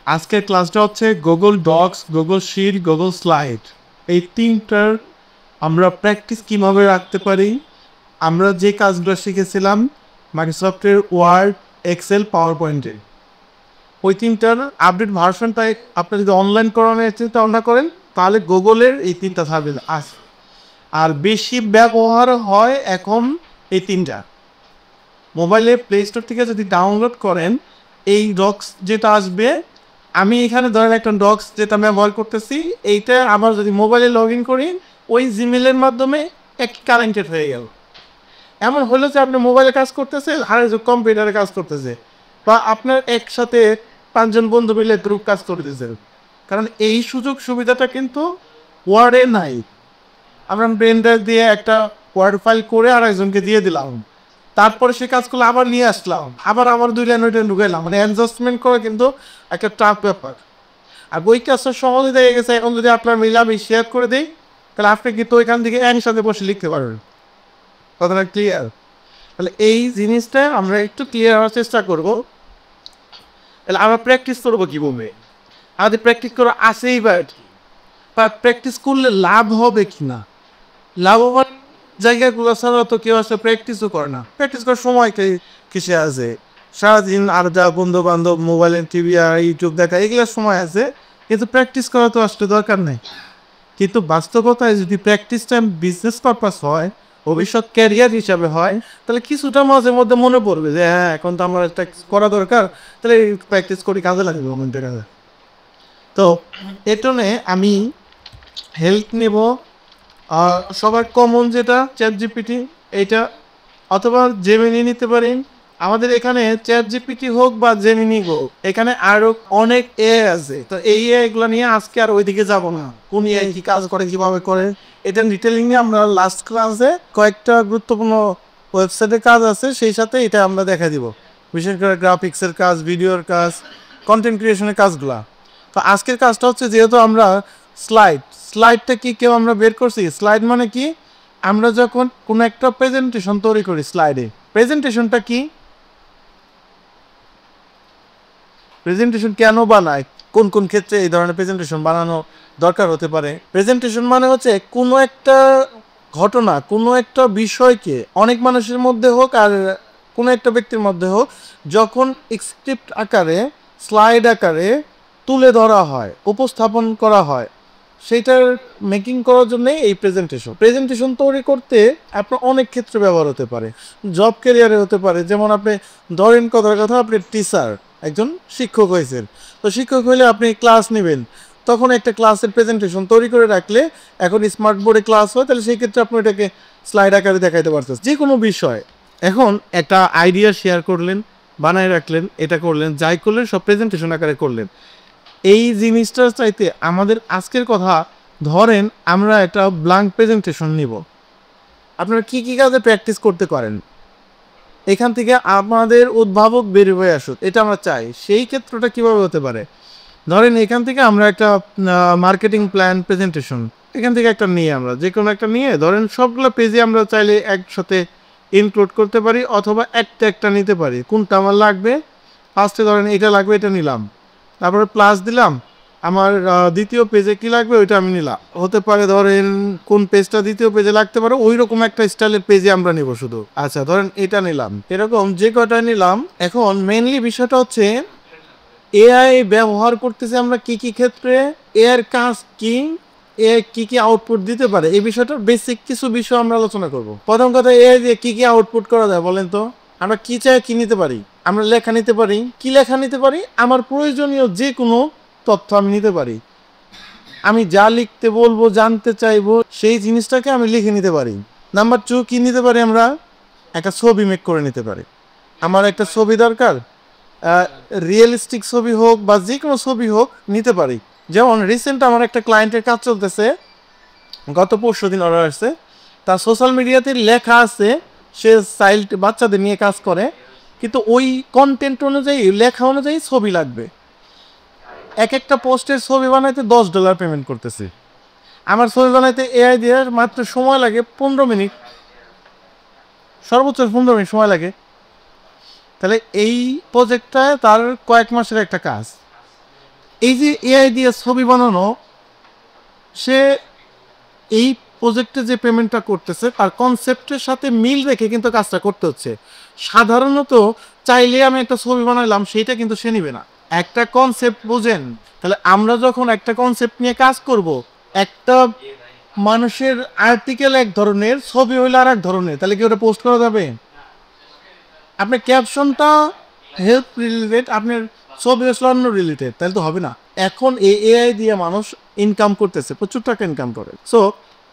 আজকের ক্লাসটা হচ্ছে Google Docs, Google Sheet, Google Slide. এই তিনটার আমরা প্র্যাকটিস কীভাবে রাখতে পারি, আমরা যে কাজগুলো শিখেছিলাম মাইক্রোসফটের ওয়ার্ড, এক্সেল, পাওয়ার পয়েন্টে, ওই তিনটার আপডেট ভার্সনটাই আপনি যদি অনলাইন করানোর চিন্তা ভাবনা করেন তাহলে গুগলের এই তিনটা সার্ভিস আছে। আর বেশি ব্যবহার হয় এখন এই তিনটা। মোবাইলে প্লে স্টোর থেকে যদি ডাউনলোড করেন এই ডক্স যেটা আসবে, আমি এখানে ধরেন একটা ডক্স যেটা ব্যবহার করতেছি, এইটা আবার যদি মোবাইলে লগ ইন করি ওই জিমেলের মাধ্যমে এক কানেক্টেড হয়ে গেল। এমন হলো যে আপনি মোবাইলে কাজ করতেছে আর কম্পিউটারে কাজ করতেছে, বা আপনার একসাথে 5 জন বন্ধু মিলে গ্রুপ কাজ করতেছে। কারণ এই সুযোগ সুবিধাটা কিন্তু ওয়ার্ডে নাই। আমরা ব্রেন ড্রাইভ দিয়ে একটা ওয়ার্ড ফাইল করে আর একজনকে দিয়ে দিলাম, তারপরে সে কাজগুলো আবার নিয়ে আসলাম, আবার আমার 2 লাইন ওইটা ঢুকাইলাম, মানে অ্যাডজাস্টমেন্ট করা কিন্তু একটা টাফ ব্যাপার। আর বই কাজটা সহজে হয়ে গেছে। এখন যদি আপনার মিলে আমি শেয়ার করে দিই তাহলে আপনি কিন্তু ওইখান থেকে একসাথে বসে লিখতে পারবেন। কথাটা ক্লিয়ার? তাহলে এই জিনিসটা আমরা একটু ক্লিয়ার হওয়ার চেষ্টা করব। তাহলে আমরা প্র্যাকটিস করবো কীভাবে, আমাদের প্র্যাকটিস করা আসেই বা প্র্যাকটিস করলে লাভ হবে কি না, লাভবান জায়গাগুলো ছাড়া তো কেউ আসলে প্র্যাকটিসও করে না। প্র্যাকটিস করার সময় কিসে আছে? সারাদিন আড্ডা, বন্ধু বান্ধব, মোবাইলে টিভি আর ইউটিউব দেখা, এগুলোর সময় আছে, কিন্তু প্র্যাকটিস করা তো আসলে দরকার নেই। কিন্তু বাস্তবতায় যদি প্র্যাকটিসটা বিজনেস পারপাস হয়, ভবিষ্যৎ ক্যারিয়ার হিসাবে হয়, তাহলে কিছুটা মাঝে মধ্যে মনে পড়বে যে হ্যাঁ এখন তো আমার প্র্যাকটিস করা দরকার, তাহলে প্র্যাকটিস করি, কাজে লাগবে মোমেন্টের কাজে। তো এটনে আমি হেল্প নেব সবার কমন যেটা চ্যাট জিপিটি, এইটা অথবা জেমিনি নিতে পারেন। আমাদের এখানে চ্যাট জিপিটি হোক বা জেমিনি হোক, এখানে আরো অনেক এআই আছে। তো এই এআইগুলো নিয়ে আজকে আর ওইদিকে যাব না, কোন এআই কি কাজ করে, কিভাবে করে, এটা ডিটেলিং নিয়ে আমরা লাস্ট ক্লাসে কয়েকটা গুরুত্বপূর্ণ ওয়েবসাইটের কাজ আছে, সেই সাথে এটা আমরা দেখা দিব, বিশেষ করে গ্রাফিক্সের কাজ, ভিডিওর কাজ, কন্টেন্ট ক্রিয়েশনের কাজগুলা। তো আজকের কাজটা হচ্ছে, যেহেতু আমরা স্লাইডটা কি কেউ আমরা বের করছি। স্লাইড মানে কি, আমরা যখন কোনো একটা প্রেজেন্টেশন তৈরি করি, স্লাইডে প্রেজেন্টেশনটা কি, প্রেজেন্টেশন কেন বানায়, কোন কোন ক্ষেত্রে এই ধরনের প্রেজেন্টেশন বানানো দরকার হতে পারে। প্রেজেন্টেশন মানে হচ্ছে কোনো একটা ঘটনা, কোনো একটা বিষয়কে অনেক মানুষের মধ্যে হোক আর কোনো একটা ব্যক্তির মধ্যে হোক, যখন স্ক্রিপ্ট আকারে, স্লাইড আকারে তুলে ধরা হয়, উপস্থাপন করা হয়, সেইটার মেকিং করার জন্য এই প্রেজেন্টেশন তৈরি করতে আপনার অনেক ক্ষেত্রে ব্যবহার হতে পারে। জব ক্যারিয়ারে হতে পারে, যেমন আপনি ধরেন কথার কথা, আপনি টিচার, একজন শিক্ষক হয়েছেন, তো শিক্ষক হইলে আপনি ক্লাস নেবেন, তখন একটা ক্লাসের প্রেজেন্টেশন তৈরি করে রাখলে, এখন স্মার্ট বোর্ডে ক্লাস হয়, তাহলে সেই ক্ষেত্রে আপনি এটাকে স্লাইড আকারে দেখাইতে পারতেন যে কোনো বিষয়। এখন একটা আইডিয়া শেয়ার করলেন, বানায় রাখলেন, এটা করলেন, যাই করলেন সব প্রেজেন্টেশন আকারে করলেন। এই জিনিসটার চাইতে আমাদের আজকের কথা, ধরেন আমরা একটা ব্ল্যাঙ্ক প্রেজেন্টেশন নিব, আপনারা কি কি কাজে প্র্যাকটিস করতে পারেন, এখান থেকে আমাদের উদ্ভাবক বের হয়ে আসুক, এটা আমরা চাই। সেই ক্ষেত্রটা কিভাবে হতে পারে, ধরেন এখান থেকে আমরা একটা মার্কেটিং প্ল্যান প্রেজেন্টেশন এখান থেকে একটা নিয়ে, আমরা যে কোনো একটা নিয়ে ধরেন সবগুলো পেজে আমরা চাইলে একসাথে ইনক্লুড করতে পারি, অথবা একটা নিতে পারি, কোনটা আমার লাগবে। ফার্স্টে ধরেন এটা লাগবে, এটা নিলাম, তারপরে প্লাস দিলাম, আমার দ্বিতীয় পেজে কি লাগবে ওইটা আমি নিলাম। হতে পারে ধরেন কোন পেজটা দ্বিতীয় পেজে লাগতে পারে, ওই রকম একটা স্টাইলের পেজে আমরা নিব শুধু। আচ্ছা ধরেন এটা নিলাম, এরকম যে কটা নিলাম। এখন মেইনলি বিষয়টা হচ্ছে এআই ব্যবহার করতেছে আমরা কি কি ক্ষেত্রে, এর কাজ কি, এ কি কি আউটপুট দিতে পারে, এই বিষয়টার বেসিক কিছু বিষয় আমরা আলোচনা করব। প্রথম কথা, এআই দিয়ে কি কি আউটপুট করা যায় বলেন তো। আমরা কি চাই কি নিতে পারি, আমরা লেখা নিতে পারি, কি লেখা নিতে পারি, আমার প্রয়োজনীয় যে কোনো তথ্য আমি নিতে পারি, আমি যা লিখতে বলবো, জানতে চাইবো, সেই জিনিসটাকে আমি লিখে নিতে পারি। নাম্বার 2 কি নিতে পারি, আমরা একটা ছবি মেক করে নিতে পারি। আমার একটা ছবি দরকার, রিয়েলিস্টিক ছবি হোক বা যে কোনো ছবি হোক নিতে পারি। যেমন রিসেন্ট আমার একটা ক্লায়েন্টের কাজ চলতেছে, গত 4 দিন অর্ডার আসছে, তার সোশ্যাল মিডিয়াতে লেখা আছে সে চাইল্ড বাচ্চাদের নিয়ে কাজ করে, কিন্তু ওই কন্টেন্ট অনুযায়ী, লেখা অনুযায়ী ছবি লাগবে। এক একটা পোস্টের ছবি বানাইতে $10 পেমেন্ট করতেছে। আমার ছবি বানাইতে এআই দিয়ে মাত্র সময় লাগে 15 মিনিট, সর্বোচ্চ 15 মিনিট সময় লাগে। তাহলে এই প্রজেক্টটা তার কয়েক মাসের একটা কাজ। এই যে এআই দিয়ে ছবি বানানো, সে এই প্রজেক্টে যে পেমেন্টটা করতেছে তার কনসেপ্টের সাথে মিল রেখে কিন্তু কাজটা করতে হচ্ছে। সাধারণত চাইলে আমি একটা ছবি বানাইলাম সেইটা কিন্তু সে নিবে না। একটা কনসেপ্ট বুঝেন, তাহলে আমরা যখন একটা কনসেপ্ট নিয়ে কাজ করব, একটা মানুষের আর্টিকেল এক ধরনের, ছবি হইলে আর এক ধরনের, তাহলে কি ওটা পোস্ট করা যাবে? আপনার ক্যাপশনটা হেলথ রিলেটেড, আপনার ছবি আসলে অন্য রিলেটেড, তাহলে তো হবে না। এখন এই এআই দিয়ে মানুষ ইনকাম করতেছে, প্রচুর টাকা ইনকাম করে। সো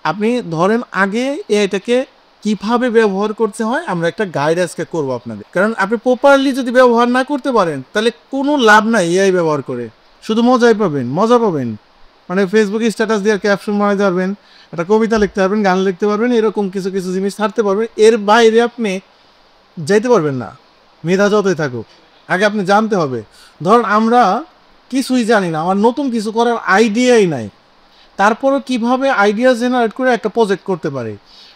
আপনি ধরেন আগে এআইটাকে কিভাবে ব্যবহার করতে হয় আমরা একটা গাইড আজকে করবো আপনাদের, কারণ আপনি প্রপারলি যদি ব্যবহার না করতে পারেন তাহলে কোনো লাভ নাই এআই ব্যবহার করে, শুধু মজাই পাবেন, মজা পাবেন। মানে ফেসবুকে স্ট্যাটাস দিয়ে ক্যাপশন বানাতে পারবেন, একটা কবিতা লিখতে পারবেন, গান লিখতে পারবেন, এরকম কিছু কিছু জিনিস ছাড়তে পারবেন, এর বাইরে আপনি যাইতে পারবেন না, মেধা যতই থাকুক। আগে আপনি জানতে হবে। ধরুন আমরা কিছুই জানি না, আমার নতুন কিছু করার আইডিয়াই নাই, তারপরও কিভাবে আইডিয়া জেনারেট করে একটা প্রজেক্ট করতে পারি।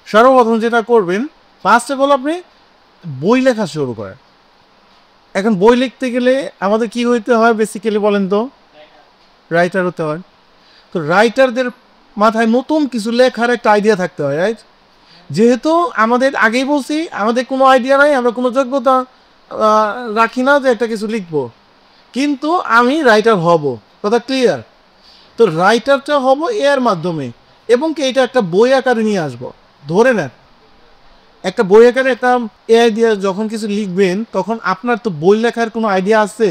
সর্বপ্রথম যেটা করবেন, ফার্স্ট অফ অল আপনি বই লেখা শুরু করেন। এখন বই লিখতে গেলে আমাদের কি হইতে হয় বেসিক্যালি বলেন তো? রাইটার হতে হয়। তো রাইটারদের মাথায় নতুন কিছু লেখার একটা আইডিয়া থাকতে হয়, রাইট? যেহেতু আমাদের আগেই বলছি আমাদের কোনো আইডিয়া নাই, আমরা কোনো যোগ্যতা রাখি না যে একটা কিছু লিখবো, কিন্তু আমি রাইটার হব, কথা ক্লিয়ার? তো রাইটারটা হব এর মাধ্যমে, এবং কি এটা একটা বই আকারে নিয়ে আসবো। ধরে নেন একটা বই আকারে একটা এআই দিয়ে যখন কিছু লিখবেন তখন আপনার তো বই লেখার কোনো আইডিয়া আছে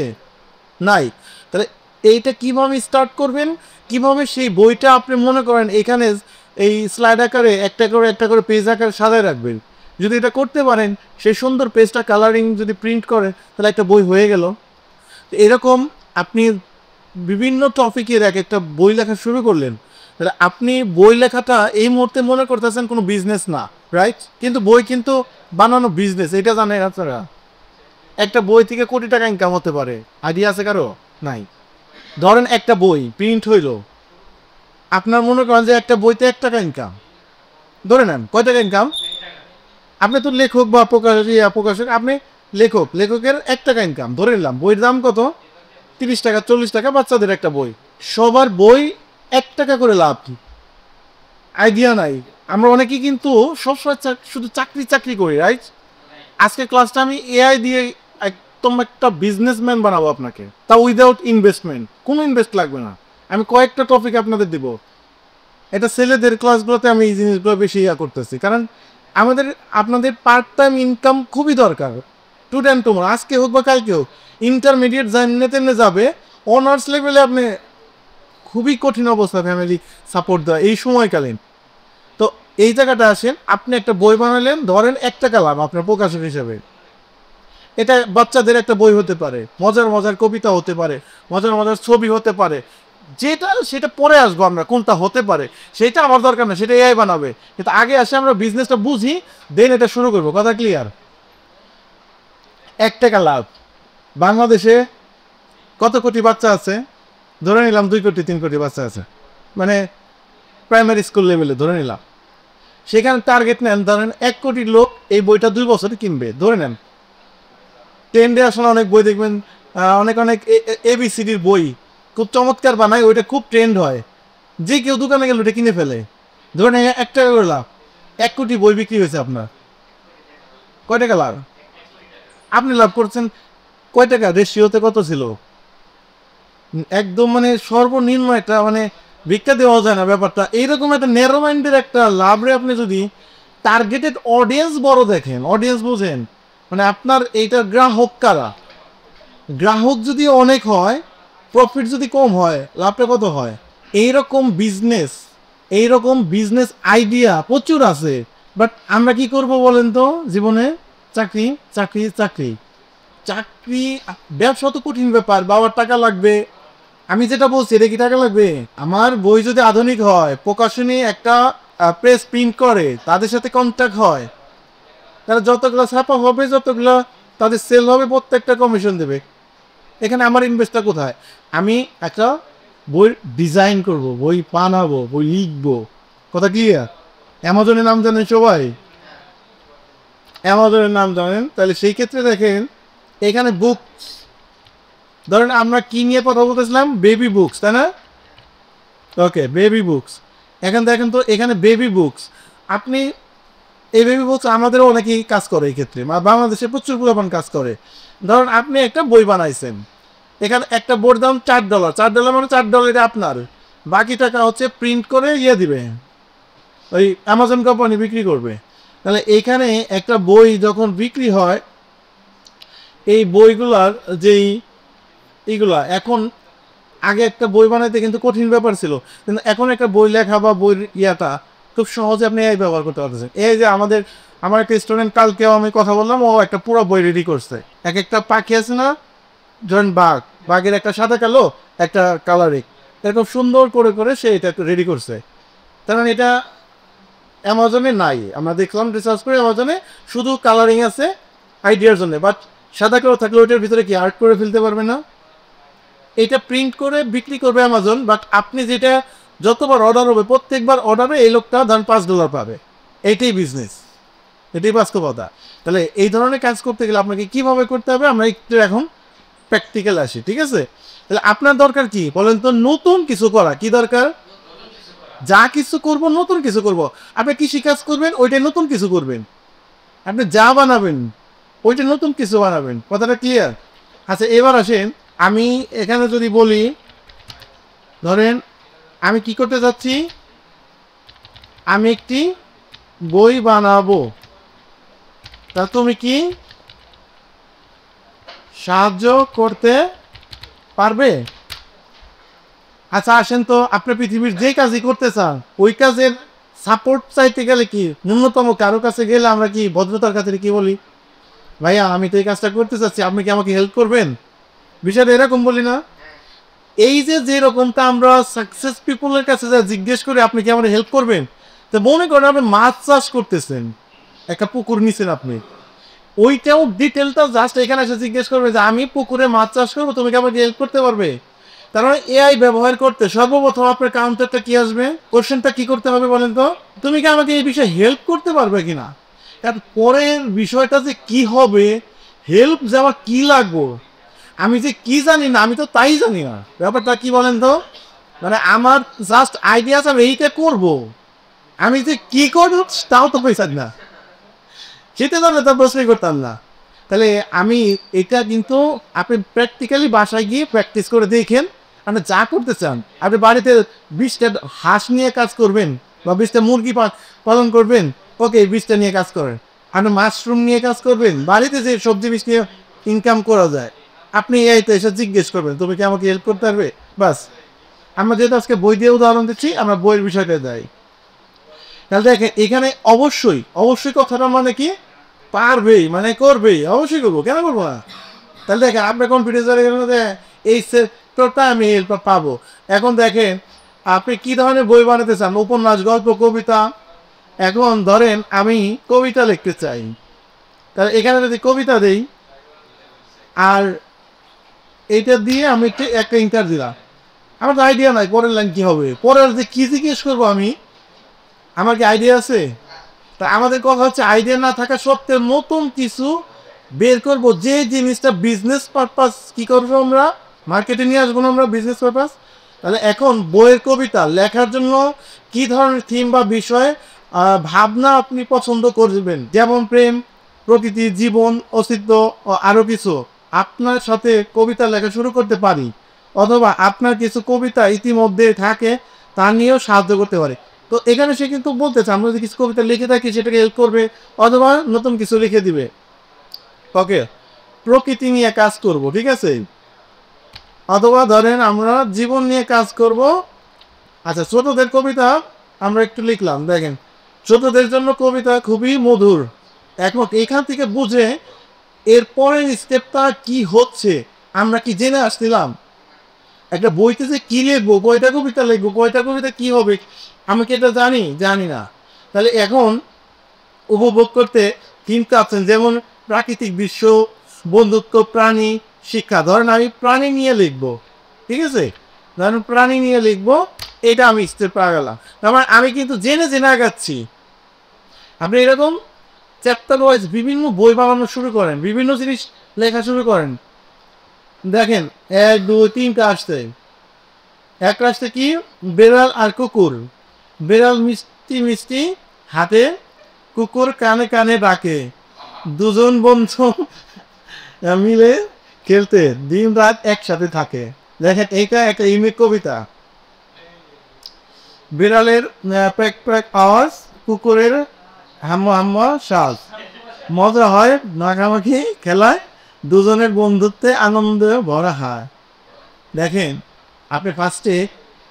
নাই, তাহলে এইটা কিভাবে স্টার্ট করবেন, কিভাবে সেই বইটা আপনি মনে করেন এখানে এই স্লাইড আকারে একটা করে পেজ আকারে সাজায় রাখবেন। যদি এটা করতে পারেন, সেই সুন্দর পেজটা কালারিং যদি প্রিন্ট করে তাহলে একটা বই হয়ে গেল। এরকম আপনি বিভিন্ন টপিকের এক একটা বই লেখা শুরু করলেন, তাহলে আপনি বই লেখাটা এই মুহূর্তে মনে করতেছেন কোনো বিজনেস না, রাইট? কিন্তু বই কিন্তু বানানো বিজনেস, এটা জানেন আপনারা? একটা বই থেকে কোটি টাকা ইনকাম হতে পারে, আইডিয়া আছে কারো? নাই। ধরেন একটা বই প্রিন্ট হইল, আপনার মনে করেন যে একটা বইতে 1 টাকা ইনকাম, ধরে নেন কয় টাকা ইনকাম? আপনি তো লেখক বা প্রকাশক, আপনি লেখকের 1 টাকা ইনকাম ধরে নিলাম, বইয়ের দাম কত? 30 টাকা 40 টাকা, বাচ্চাদের একটা বই, সবার বই 1 টাকা করে লাভ। আইডিয়া নাই। আমরা অনেকেই কিন্তু সবসময় শুধু চাকরি চাকরি করি, রাইট? আজকে ক্লাসটা আমি এআই দিয়ে একদম একটা বিজনেসম্যান বানাবো আপনাকে, তা উইদাউট ইনভেস্টমেন্ট, কোনো ইনভেস্ট লাগবে না। আমি কয়েকটা টপিক আপনাদের দিব, এটা ছেলেদের ক্লাসগুলোতে আমি এই জিনিসগুলো বেশি করতেছি, কারণ আপনাদের পার্ট টাইম ইনকাম খুবই দরকার। স্টুডেন্ট তোমরা আজকে হোক বা কালকে হোক, ইন্টারমিডিয়েট জানতে যাবে, অনার্স লেভেলে আপনি খুবই কঠিন অবস্থা ফ্যামিলি সাপোর্ট দেওয়া এই সময়কালীন। তো এই জায়গাটা আসেন, আপনি একটা বই বানালেন, ধরেন 1 টাকা লাভ আপনার প্রকাশক হিসেবে। এটা বাচ্চাদের একটা বই হতে পারে, মজার মজার কবিতা হতে পারে, মজার মজার ছবি হতে পারে, যেটা সেটা পরে আসবো আমরা কোনটা হতে পারে, সেটা আমার দরকার না, সেটা এআই বানাবে। কিন্তু আগে আসে আমরা বিজনেসটা বুঝি, দেন এটা শুরু করবো, কথা ক্লিয়ার? 1 টাকা লাভ। বাংলাদেশে কত কোটি বাচ্চা আছে? ধরে নিলাম 2 কোটি 3 কোটি বাচ্চা আছে, মানে প্রাইমারি স্কুল লেভেলে ধরে নিলাম। সেখানে টার্গেট নেন ধরেন 1 কোটি লোক এই বইটা 2 বছরে কিনবে, ধরে নেন। ট্রেন্ডে আসলে অনেক বই দেখবেন, অনেক অনেক এবিসিডির বই খুব চমৎকার বানায়, ওইটা খুব ট্রেন্ড হয়, যে কেউ দোকানে গেলে ওটা কিনে ফেলে। ধরেন 1 টাকা করে লাভ, 1 কোটি বই বিক্রি হয়েছে, আপনার কয় টাকা লাভ? আপনি লাভ করছেন কয় টাকা? রেশিওতে কত ছিল? একদম মানে সর্বনিম্ন একটা, মানে ভিক্ষা দেওয়া যায় না ব্যাপারটা। এইরকম একটা ন্যারো মাইন্ডের একটা লাভরে আপনি যদি টার্গেটেড অডিয়েন্স বড় দেখেন, অডিয়েন্স বুঝেন, মানে আপনার এইটা গ্রাহক কারা, গ্রাহক যদি অনেক হয়, প্রফিট যদি কম হয়, লাভটা কত হয়? এইরকম বিজনেস আইডিয়া প্রচুর আছে, বাট আমরা কি করব বলেন তো জীবনে? চাকরি চাকরি চাকরি চাকরি। ব্যবসা তো কঠিন ব্যাপার, বাবার টাকা লাগবে। আমি যেটা বলছি এটা কি টাকা লাগবে? আমার বই যদি আধুনিক হয়, প্রকাশনী একটা প্রেস প্রিন্ট করে, তাদের সাথে কন্ট্যাক্ট হয়, তারা যতগুলো ছাপা হবে, যতগুলো তাদের সেল হবে, প্রত্যেকটা কমিশন দেবে। এখানে আমার ইনভেস্টটা কোথায়? আমি একটা বই ডিজাইন করব, বই বানাবো, বই লিখবো, কথা ক্লিয়ার? অ্যামাজনের নাম জানেন সবাই? অ্যামাজনের নাম জানেন? তাহলে সেই ক্ষেত্রে দেখেন এখানে বুক ধরেন আমরা কি নিয়ে কথা বলতেছিলাম, বেবি বুকস, তাই না? ওকে, বেবি বুকস। এখন দেখেন তো এখানে বেবি বুকস, আপনি এই বেবি বুকস আমাদেরও অনেকেই কাজ করে এই ক্ষেত্রে, বাংলাদেশে প্রচুর পরিমাণ কাজ করে। ধরুন আপনি একটা বই বানাইছেন, এখানে একটা বইয়ের দাম $4, $4 মানে $4 এটা আপনার, বাকি টাকা হচ্ছে প্রিন্ট করে দিবে, ওই অ্যামাজন কোম্পানি বিক্রি করবে। তাহলে এখানে একটা বই যখন বিক্রি হয়, এই বইগুলার যেই এইগুলা এখন, আগে একটা বই বানাইতে কিন্তু কঠিন ব্যাপার ছিল, কিন্তু এখন একটা বই লেখা বা বই ইয়াটা খুব সহজে আপনি এই ব্যবহার করতে পারতেছেন। এই যে আমার একটা স্টুডেন্ট, কালকেও আমি কথা বললাম, ও একটা পুরো বই রেডি করছে। একটা পাখি আছে না, ধরেন বাঘের একটা সাদা কালো একটা কালারিং, এরকম সুন্দর করে করে সে এটা রেডি করছে। কারণ এটা অ্যামাজনে নাই, আমরা দেখলাম রিসার্চ করে, অ্যামাজনে শুধু কালারিং আছে আইডিয়ার জন্য, বাট সাদা কালো থাকলে ওইটার ভিতরে কি আর্ট করে ফেলতে পারবে না? এটা প্রিন্ট করে বিক্রি করবে অ্যামাজন, বাট আপনি যেটা যতবার অর্ডার হবে প্রত্যেকবার অর্ডারে এই লোকটা ধরেন $5 পাবে। এইটাই বিজনেস, এটাই বাস্তবতা। তাহলে এই ধরনের কাজ করতে গেলে আপনাকে কিভাবে করতে হবে, আমরা একটু এখন প্র্যাকটিক্যাল আসি, ঠিক আছে? তাহলে আপনার দরকার কি বলেন তো? নতুন কিছু করা। কি দরকার? যা কিছু করব নতুন কিছু করব। আপনি কৃষি কাজ করবেন, ওইটাই নতুন কিছু করবেন। আপনি যা বানাবেন ওইটা নতুন কিছু বানাবেন। কথাটা ক্লিয়ার? আচ্ছা, এবার আসেন, আমি এখানে যদি বলি, ধরেন আমি কি করতে যাচ্ছি, আমি একটি বই বানাবো, তা তুমি কি সাহায্য করতে পারবে? আচ্ছা আসেন তো, আপনি পৃথিবীর যে কাজই করতে চান ওই কাজের সাপোর্ট চাইতে গেলে কি ন্যূনতম কারো কাছে গেলে আমরা কি ভদ্রতার কাছে কি বলি? ভাইয়া আমি তো এই কাজটা করতে চাচ্ছি, আপনি কি আমাকে হেল্প করবেন? বিষয়টা এরকম বলি না? এই যে যেরকমটা আমরা সাকসেস পিপলের কাছে যা জিজ্ঞেস করি আপনি কি আমার হেল্প করবেন, তো মনে করেন আপনি মাছ চাষ করতেছেন, একটা পুকুর নিছেন আপনি, ওইটাও ডিটেলটা জাস্ট এখানে এসে জিজ্ঞেস করবে যে আমি পুকুরে মাছ চাষ করবো, তুমি কি আমাকে হেল্প করতে পারবে? তার মানে এআই ব্যবহার করতে সর্বপ্রথম আপনার কাউন্টারটা কি আসবে, কোশ্চেনটা কি করতে হবে বলেন তো? তুমি কি আমাকে এই বিষয়ে হেল্প করতে পারবে কিনা? তার পরের বিষয়টা যে কি হবে, হেল্প যাওয়া কি লাগবো, আমি যে কি জানি না, আমি তো তাই জানি না। ব্যাপারটা কি বলেন তো? মানে আমার জাস্ট আইডিয়া আছে, আমি এইটা করবো, আমি যে কি করবো তাও তো পয়সা না, সেটা জানলে তো প্রশ্নই করতাম না। তাহলে আমি এটা কিন্তু আপনি প্র্যাকটিক্যালি বাসায় গিয়ে প্র্যাকটিস করে দেখেন। আপনি যা করতে চান, আপনি বাড়িতে 20টা হাঁস নিয়ে কাজ করবেন বা 20টা মুরগি পালন করবেন, ওকে 20টা নিয়ে কাজ করেন। আপনি মাশরুম নিয়ে কাজ করবেন, বাড়িতে যে সবজি বীজ নিয়ে ইনকাম করা যায়, আপনি এই তো এসে জিজ্ঞেস করবেন তুমি কি আমাকে হেল্প করতে পারবে? বাস। আমরা যেহেতু আজকে বই দিয়ে উদাহরণ দিচ্ছি, আমরা বইয়ের বিষয়টা যাই। তাহলে দেখেন এখানে অবশ্যই অবশ্যই কথাটা মানে কি, পারবেই মানে করবেই, অবশ্যই করবো, কেন করবো না? তাহলে দেখেন আপনার কনফিডেন্স এই সেক্টরটা আমি হেল্প পাবো। এখন দেখেন আপনি কি ধরনের বই বানাতে চান, উপন্যাস, গল্প, কবিতা। এখন ধরেন আমি কবিতা লিখতে চাই, তাহলে এখানে যদি কবিতা দেই আর এইটা দিয়ে আমি একটা ইন্টার দিলাম, আমার তো আইডিয়া নাই পরের লাইন কি হবে, পরের যে কি জিজ্ঞেস করবো আমি, আমার কি আইডিয়া আছে? তা আমাদের কথা হচ্ছে আইডিয়া না থাকা সত্ত্বেও নতুন কিছু বের করবো, যে জিনিসটা বিজনেস পারপাস কি করবো আমরা মার্কেটে নিয়ে আসবো না আমরা বিজনেস পারপাস। তাহলে এখন বইয়ের কবিতা লেখার জন্য কি ধরনের থিম বা বিষয় ভাবনা আপনি পছন্দ করবেন, যেমন প্রেম, প্রকৃতি, জীবন, অস্তিত্ব ও আরও কিছু। আপনার সাথে কবিতা লেখা শুরু করতে পারি, অথবা আপনার কিছু কবিতা ইতিমধ্যে থাকে তা নিয়েও সাহায্য করতে পারে। তো এখানে সে কিন্তু বলতেছে আমরা যদি কিছু কবিতা লিখে থাকি সেটাকে হেল্প করবে, অথবা নতুন কিছু লিখে দিবে। ওকে, প্রকৃতি নিয়ে কাজ করব, ঠিক আছে, অথবা ধরেন আমরা জীবন নিয়ে কাজ করব। আচ্ছা, ছোটদের কবিতা আমরা একটু লিখলাম, দেখেন ছোটদের জন্য কবিতা খুবই মধুর। এখন এখান থেকে বুঝে এরপরের স্টেপটা কি হচ্ছে আমরা কি জেনে আসছিলাম? একটা বইতে যে কি লিখবো, কয়টা কবিতা লিখবো, কয়টা কবিতা কি হবে, আমি কি এটা জানি না। তাহলে এখন উপভোগ করতে চিন্তা আছেন, যেমন প্রাকৃতিক দৃশ্য, বন্ধুত্ব, প্রাণী, শিক্ষা। ধরেন আমি প্রাণী নিয়ে লিখবো, ঠিক আছে, ধরেন প্রাণী নিয়ে লিখবো, এটা আমি স্টেপ পাওয়া গেলাম। তার মানে আমি কিন্তু জেনে জেনে আগাচ্ছি। আপনি এরকম চ্যাপ্টার ওয়াইজ বিভিন্ন বই বানানো শুরু করেন, বিভিন্ন জিনিস লেখা শুরু করেন, দেখেন 1 2 3টা আসছে। একটা আসছে কি, বেড়াল আর কুকুর। বেড়াল মিষ্টি মিষ্টি হাতে, কুকুর কানে কানে ডাকে, দুজন বন্ধু মিলে খেলতে দিন রাত একসাথে থাকে। দেখেন এইটা একটা ইউনিক কবিতা। বিড়ালের প্যাক প্যাক আওয়াজ, কুকুরের হাম্মা হাম্মা শ্বাস, মজা হয় মাখামাখি খেলায়, দুজনের বন্ধুত্বে আনন্দে ভরা হয়। দেখেন আপনি ফার্স্টে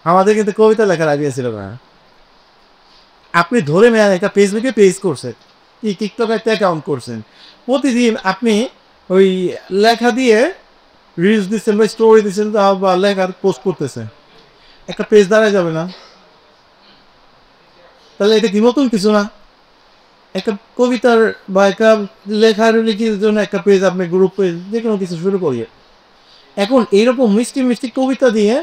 আমাদের কিন্তু কবিতা লেখা লাগিয়েছিল না, আপনি ধরে নেন একটা ফেসবুকে পেজ করছেন, টিকটকে একটা অ্যাকাউন্ট করছেন, প্রতিদিন আপনি ওই লেখা দিয়ে রিলস দিচ্ছেন বা স্টোরি দিচ্ছেন বা লেখার পোস্ট করতেছেন, একটা পেজ দাঁড়ায় যাবে না? তাহলে এটা কি নতুন কিছু না? একটা কবিতার বা একটা লেখার লিখির জন্য একটা পেজ, আপনি গ্রুপ পেজ যে কোনো কিছু শুরু করিয়ে, এখন এইরকম মিষ্টি মিষ্টি কবিতা দিয়ে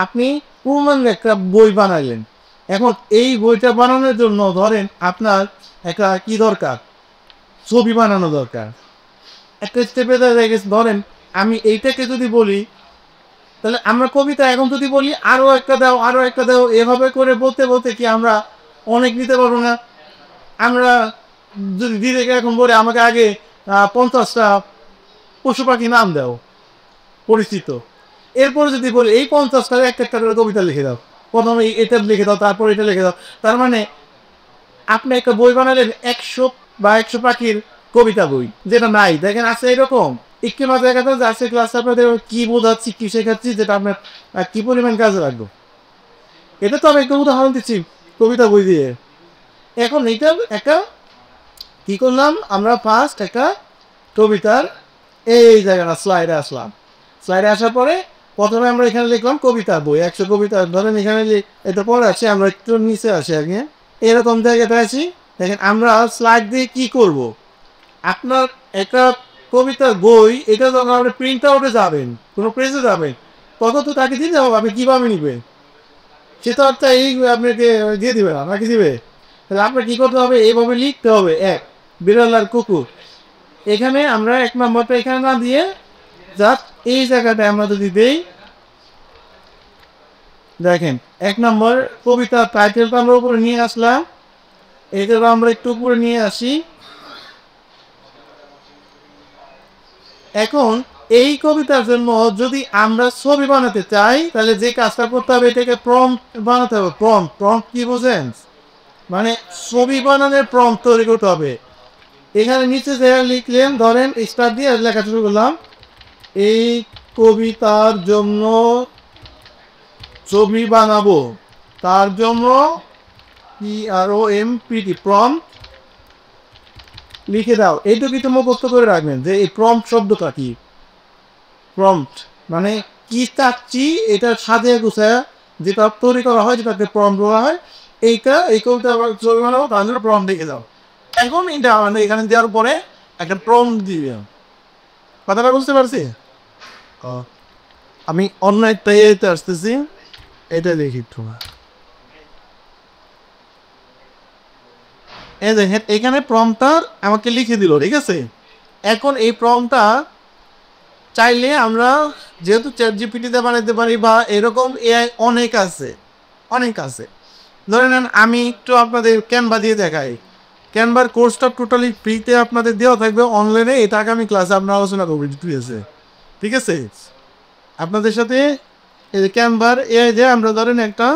আপনি প্রমাণ একটা বই বানাইলেন। এখন এই বইটা বানানোর জন্য ধরেন আপনার একটা কি দরকার, ছবি বানানো দরকার। একটা স্টেপে ধরেন আমি এইটাকে যদি বলি, তাহলে আমরা কবিতা এখন যদি বলি আরও একটা দাও আরও একটা দাও, এভাবে করে বলতে বলতে কি আমরা অনেক নিতে পারবো না? আমরা যদি দিদিকে এখন বলে আমাকে আগে 50টা পশু পাখি নাম দাও পরিচিত, এরপরে যদি বলি এই 50টা একটা একটা করে কবিতা লিখে দাও, প্রথমে এটা লিখে দাও তারপর এটা লিখে দাও, তার মানে আপনি একটা বই বানালেন 100 বা 100 পাখির কবিতা বই, যেটা নাই। দেখেন আছে এরকম একটু না দেখা যায় যে আজকে ক্লাসে আপনাদের কি বোঝাচ্ছি কি শেখাচ্ছি, যেটা আপনার কি পরিমাণ কাজে লাগবে। এটা তো আমি একটা উদাহরণ দিচ্ছি কবিতা বই দিয়ে। এখন এইটা একটা কি করলাম আমরা, ফার্স্ট একটা কবিতার এই জায়গাটা স্লাইডে আসলাম। স্লাইডে আসার পরে প্রথমে আমরা এখানে লিখলাম কবিতা বই 100 কবিতা, ধরেন এখানে এটা পরে আছে, আমরা একটু নিচে আসি আগে, এরকম জায়গাটা আছি। দেখেন আমরা স্লাইড দিয়ে কি করব, আপনার একটা কবিতার বই এটা যখন আপনি প্রিন্ট আউটে যাবেন, কোনো প্রেসে যাবেন, তখন তো তাকে দিতে হবে, আপনি কীভাবে নেবেন? সে তো একটা এই আপনাকে দিয়ে দিবে না, নাকি দিবে? তাহলে আপনার কী করতে হবে, এইভাবে লিখতে হবে। এক, বিড়াল আর কুকুর, এখানে আমরা 1 নম্বরটা এখানে না দিয়ে জাস্ট এই জায়গাটায় আমরা যদি দেই, দেখেন 1 নম্বর কবিতার টাইটেলটা আমরা উপরে নিয়ে আসলাম, এটা আমরা একটু উপরে নিয়ে আসি। এখন এই কবিতার জন্য যদি আমরা ছবি বানাতে চাই, তাহলে যে কাজটা করতে হবে এটাকে প্রম্পট বানাতে হবে। প্রম্পট, প্রম্পট কি বোঝেন? মানে ছবি বানানোর প্রম্পট তৈরি করতে হবে। এখানে নিচে যে লিখলেন, ধরেন স্টার দিয়ে লেখা শুরু করলাম, এই কবিতার জন্য ছবি বানাবো, তার জন্য PROMPT প্রম্পট লিখে দাও। এইটুকু তো মুখস্থ করে রাখবেন যে এই প্রম্পট শব্দটা কি। প্রম্পট মানে কি চাচ্ছি এটা সাজিয়ে গুছায় যেটা তৈরি করা হয়, যেটাকে প্রম্পট বলা হয়। এইটা এই কবিতা ছবি বানাবো তার জন্য প্রম্পট লিখে দাও। এখন এটা আমাদের এখানে দেওয়ার পরে একটা প্রম্পট দিবে। কথাটা বুঝতে পারছি? আমি অন্য একটা ইয়েতে আসতেছি, এটা দেখি একটু। এই দেখেন এখানে প্রম্পটটা আমাকে লিখে দিল, ঠিক আছে। এখন এই প্রম্পটটা চাইলে আমরা যেহেতু চ্যাট জিপিটিতে বানাতে পারি বা এরকম এআই অনেক আছে, অনেক আছে। ধরে নেন আমি একটু আপনাদের ক্যানভা দিয়ে দেখাই। ক্যানভার কোর্সটা টোটালি ফ্রিতে আপনাদের দেওয়া থাকবে অনলাইনে, এটা আগামী ক্লাসে আমরা আলোচনা করবো ডিটেইলসে, ঠিক আছে। আপনাদের সাথে এই যে ক্যানভার এআই দিয়ে আমরা ধরেন একটা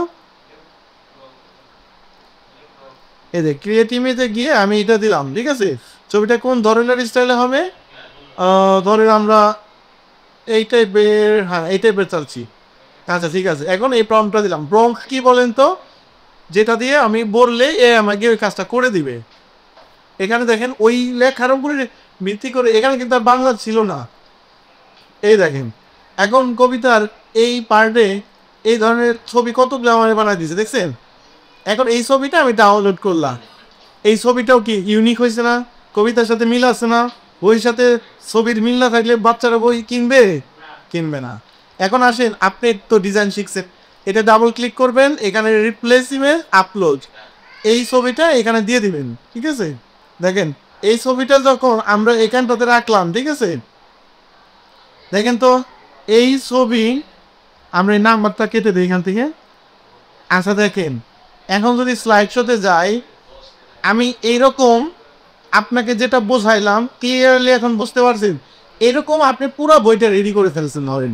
এই যে ক্রিয়েট ইমেজে গিয়ে আমি এটা দিলাম, ঠিক আছে। ছবিটা কোন ধরনের স্টাইলে হবে, ধরেন আমরা এই টাইপের, হ্যাঁ এই টাইপের চাচ্ছি। আচ্ছা ঠিক আছে, এখন এই প্রম্পটটা দিলাম। প্রম্পট কি বলেন তো, যেটা দিয়ে আমি বললে এ আমাকে ওই কাজটা করে দিবে। এখানে দেখেন ওই লেখার উপরে ভিত্তি করে, এখানে কিন্তু আর বাংলা ছিল না। এই দেখেন এখন কবিতার এই পার্টে এই ধরনের ছবি কতগুলো আমার বানাই দিয়েছে, দেখছেন। এখন এই ছবিটা আমি ডাউনলোড করলাম, এই ছবিটাও কি ইউনিক হয়েছে না? কবিতার সাথে মিল আছে না? বইয়ের সাথে ছবির মিল না থাকলে বাচ্চারা বই কিনবে? কিনবে না। এখন আসেন, আপনি তো ডিজাইন শিখছেন, এটা ডাবল ক্লিক করবেন, এখানে রিপ্লেস ইমেজ আপলোড, এই ছবিটা এখানে দিয়ে দিবেন, ঠিক আছে। দেখেন এই ছবিটা যখন আমরা এখানটাতে রাখলাম, ঠিক আছে, দেখেন তো এই ছবি আমরা এই নাম্বারটা কেটে দিই এখান থেকে। আচ্ছা দেখেন, এখন যদি স্লাইড শোতে যাই, আমি এইরকম আপনাকে যেটা বোঝাইলাম ক্লিয়ারলি এখন বুঝতে পারছেন? এরকম আপনি পুরো বইটা রেডি করে ফেলছেন ধরেন,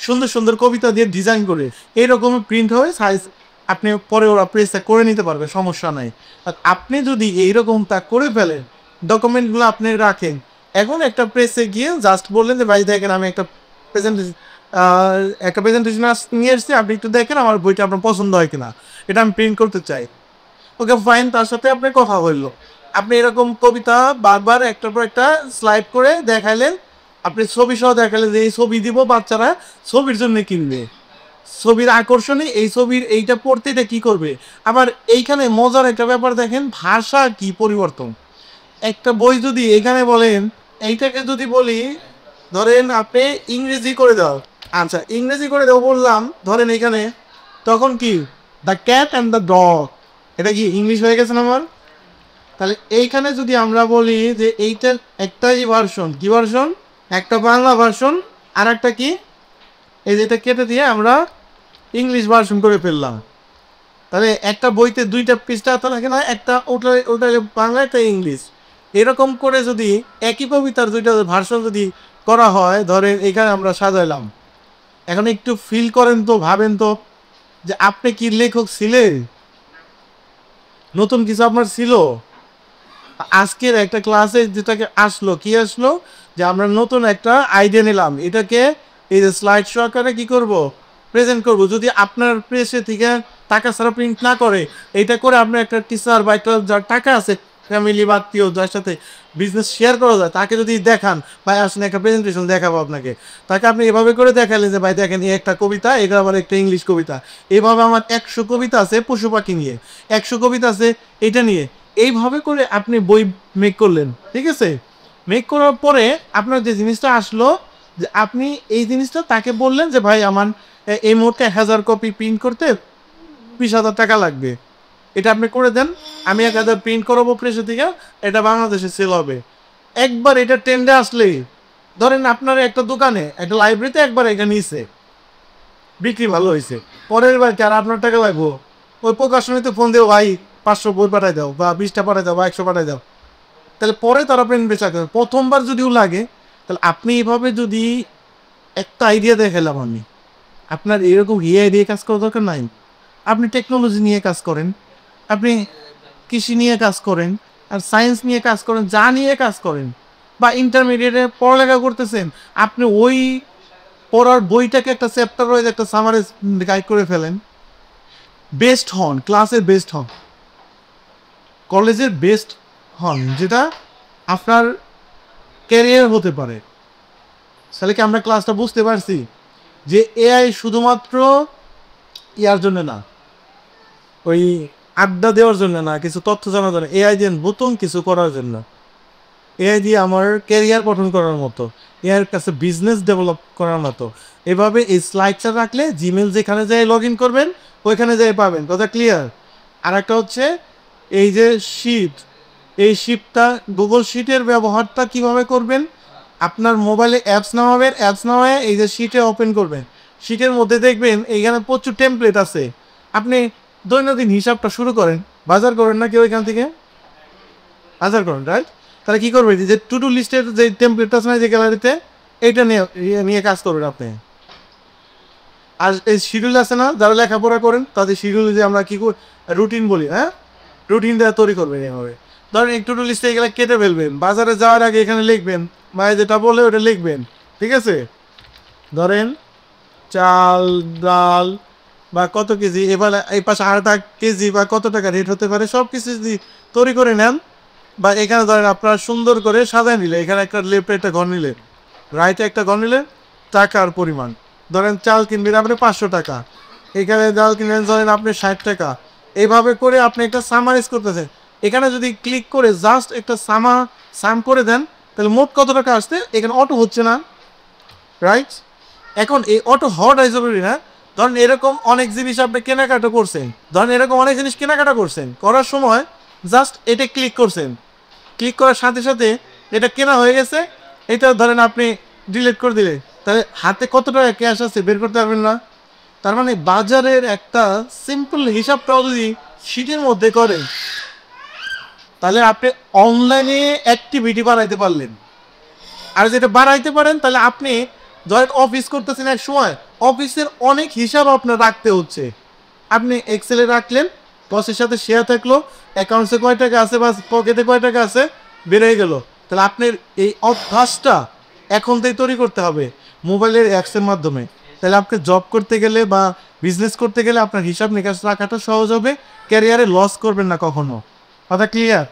সুন্দর সুন্দর কবিতা দিয়ে ডিজাইন করে এরকম প্রিন্ট হয়ে সাইজ আপনি পরে ওরা প্রেসটা করে নিতে পারবে, সমস্যা নাই। আর আপনি যদি এইরকম তা করে ফেলেন, ডকুমেন্টগুলো আপনি রাখেন, এখন একটা প্রেসে গিয়ে জাস্ট বললেন যে ভাই দেখেন আমি প্রেজেন্টেশন একটা প্রেজেন্টেশন নিয়ে এসেছি, আপনি একটু দেখেন আমার বইটা আপনার পছন্দ হয় কিনা, এটা আমি প্রিন্ট করতে চাই। ওকে ফাইন, তার সাথে আপনার কথা হইল, আপনি এরকম কবিতা বারবার একটার পর একটা স্লাইড করে দেখাইলেন, আপনি ছবি সহ দেখালেন যে এই ছবি দিব বাচ্চারা ছবির জন্য কিনবে, ছবির আকর্ষণে এই ছবির এইটা পড়তে এটা কী করবে। আবার এইখানে মজার একটা ব্যাপার দেখেন, ভাষা কি পরিবর্তন। একটা বই যদি এখানে বলেন, এইটাকে যদি বলি ধরেন আপনি ইংরেজি করে দাও, আচ্ছা ইংরেজি করে দাও বললাম ধরেন এখানে, তখন কি the cat and the dog, এটা কি ইংলিশ হয়ে গেছে না আমার? তাহলে এইখানে যদি আমরা বলি যে এইটার একটাই ভার্সন, কি ভার্সন? একটা বাংলা ভার্সন, আর একটা কি এই যেটা কেটে দিয়ে আমরা ইংলিশ ভার্সন করে ফেললাম। তাহলে একটা বইতে দুইটা পৃষ্ঠা তো লাগে না, একটা ওটা ওটা বাংলা একটা ইংলিশ, এরকম করে যদি একই কবিতার দুইটা ভার্সন যদি করা হয়, ধরেন এখানে আমরা সাজাইলাম। এখন একটু ফিল করেন তো, ভাবেন তো যে আপনি কি লেখক ছিলেন, নতুন কিছু আপনার ছিল। আজকের একটা ক্লাসে যেটাকে আসলো কি আসলো, যে আমরা নতুন একটা আইডিয়া নিলাম, এটাকে এই যে স্লাইড শো আকারে কি করব, প্রেজেন্ট করব। যদি আপনার প্রেসে থেকে টাকা ছাড়া প্রিন্ট না করে, এইটা করে আপনার একটা টিচার বা একটা যার টাকা আছে ফ্যামিলি বা আত্মীয় যার সাথে বিজনেস শেয়ার করা যায়, তাকে যদি দেখান ভাই আসলে একটা প্রেজেন্টেশন দেখাবো আপনাকে, তাকে আপনি এভাবে করে দেখালেন যে ভাই দেখেন এই একটা কবিতা, এটা আবার একটা ইংলিশ কবিতা, এইভাবে আমার 100 কবিতা আছে পশু পাখি নিয়ে, 100 কবিতা আছে এটা নিয়ে, এইভাবে করে আপনি বই মেক করলেন। ঠিক আছে, মেক করার পরে আপনার যে জিনিসটা আসলো, যে আপনি এই জিনিসটা তাকে বললেন যে ভাই আমার এই মুহূর্তে 1000 কপি প্রিন্ট করতে 20,000 টাকা লাগবে, এটা আপনি করে দেন, আমি 1000 প্রিন্ট করাবো প্রেসে থেকে, এটা বাংলাদেশে সেল হবে। একবার এটা ট্রেন্ডে আসলেই ধরেন আপনার একটা দোকানে একটা লাইব্রেরিতে একবার এটা নিয়েছে, বিক্রি ভালো হয়েছে, পরের বার কি আর আপনার টাকা লাগবো? ওই প্রকাশনীতে ফোন দেবো ভাই 500 বই পাঠাই দাও বা 20টা পাঠাই দাও বা 100 পাঠাই দাও, তাহলে পরে তারা প্রিন্ট বেচা করে। প্রথমবার যদিও লাগে, তাহলে আপনি এইভাবে যদি একটা আইডিয়া দেখালাম আমি, আপনার এরকম আইডিয়া কাজ করার দরকার নাই। আপনি টেকনোলজি নিয়ে কাজ করেন, আপনি কৃষি নিয়ে কাজ করেন, আর সায়েন্স নিয়ে কাজ করেন, যা নিয়ে কাজ করেন, বা ইন্টারমিডিয়েটে পড়ালেখা করতেছেন, আপনি ওই পড়ার বইটাকে একটা চ্যাপ্টার ওয়াইজ একটা সামারাইজ গাইড করে ফেলেন, বেস্ট হন, ক্লাসের বেস্ট হন, কলেজের বেস্ট হন, যেটা আপনার ক্যারিয়ার হতে পারে। তাহলে কি আমরা ক্লাসটা বুঝতে পারছি যে এআই শুধুমাত্র ইয়ার জন্য না, ওই আড্ডা দেওয়ার জন্য না, কিছু তথ্য জানার জন্য, এআই দিয়ে নতুন কিছু করার জন্য, এআই দিয়ে আমার ক্যারিয়ার গঠন করার মতো, এআইয়ের কাছে বিজনেস ডেভেলপ করার মতো। এভাবে এই স্লাইডটা রাখলে জিমেল যেখানে যাই লগ ইন করবেন ওইখানে যাই পাবেন, কথা ক্লিয়ার। আর একটা হচ্ছে এই যে শিট, এই শিটটা গুগল শিটের ব্যবহারটা কিভাবে করবেন, আপনার মোবাইলে অ্যাপস নামাবেন, অ্যাপস নামায় এই যে শিটে ওপেন করবেন, শিটের মধ্যে দেখবেন এইখানে প্রচুর টেমপ্লেট আছে, আপনি দৈনন্দিন হিসাবটা শুরু করেন, বাজার করেন না কেউ এখান থেকে, বাজার করেন রাইট। তাহলে কী করবেন, যে টু ডু লিস্টের যে টেমপ্লেটটা আছে না যে গ্যালারিতে, এইটা নিয়ে নিয়ে কাজ করবেন আপনি। আর এই শিডিউল আছে না, যারা লেখাপড়া করেন তাদের শিডিউল যে আমরা কী করি রুটিন বলি, হ্যাঁ রুটিন দেওয়া তৈরি করবেন এভাবে। ধরেন একটু টু লিস্টে এগুলো কেটে ফেলবেন, বাজারে যাওয়ার আগে এখানে লিখবেন, মায়ে যেটা বলে ওটা লিখবেন, ঠিক আছে। ধরেন চাল ডাল বা কত কেজি, এবার এই পাশে আটা কেজি বা কত টাকা রেট হতে পারে, সব কিছু যদি তৈরি করে নেন, বা এখানে ধরেন আপনারা সুন্দর করে সাজায় নিলে, এখানে একটা লেফটে একটা ঘর নিলেন, রাইটে একটা ঘর নিলেন, টাকার পরিমাণ ধরেন চাল কিনবেন আপনি 500 টাকা, এখানে ডাল কিনবেন ধরেন আপনি 60 টাকা, এইভাবে করে আপনি একটা সামারাইজ করতেছেন। এখানে যদি ক্লিক করে জাস্ট একটা সাম করে দেন, তাহলে মোট কত টাকা আসছে, এখানে অটো হচ্ছে না, রাইট। এখন এই অটো হওয়াটাই জরুরি না। ধরেন এরকম অনেক জিনিস আপনি কেনাকাটা করছেন, ধরেন এরকম অনেক জিনিস কেনাকাটা করছেন, করার সময় জাস্ট এটা ক্লিক করছেন, ক্লিক করার সাথে সাথে এটা কেনা হয়ে গেছে, এটা ধরেন আপনি ডিলিট করে দিলে তাহলে হাতে কত টাকা ক্যাশ আছে বের করতে পারবেন না। তার মানে বাজারের একটা সিম্পল হিসাবটাও যদি শীটের মধ্যে করেন, তাহলে আপনি অনলাইনে অ্যাক্টিভিটি বাড়াইতে পারলেন। আর যেটা বাড়াইতে পারেন, তাহলে আপনি ধরেন অফিস করতেছেন, এক সময় অফিসের অনেক হিসাব আপনার রাখতে হচ্ছে, আপনি এক্সেলে রাখলেন, বসের সাথে শেয়ার থাকলো, অ্যাকাউন্টসে কয় টাকা আছে বা পকেটে কয় টাকা আছে বের হয়ে গেল। তাহলে আপনার এই অভ্যাসটা এখন থেকে তৈরি করতে হবে মোবাইলের অ্যাপসের মাধ্যমে। তাহলে আপনি জব করতে গেলে বা বিজনেস করতে গেলে আপনার হিসাব নিকাশ রাখাটা সহজ হবে, ক্যারিয়ারে লস করবেন না কখনো। কথা ক্লিয়ার?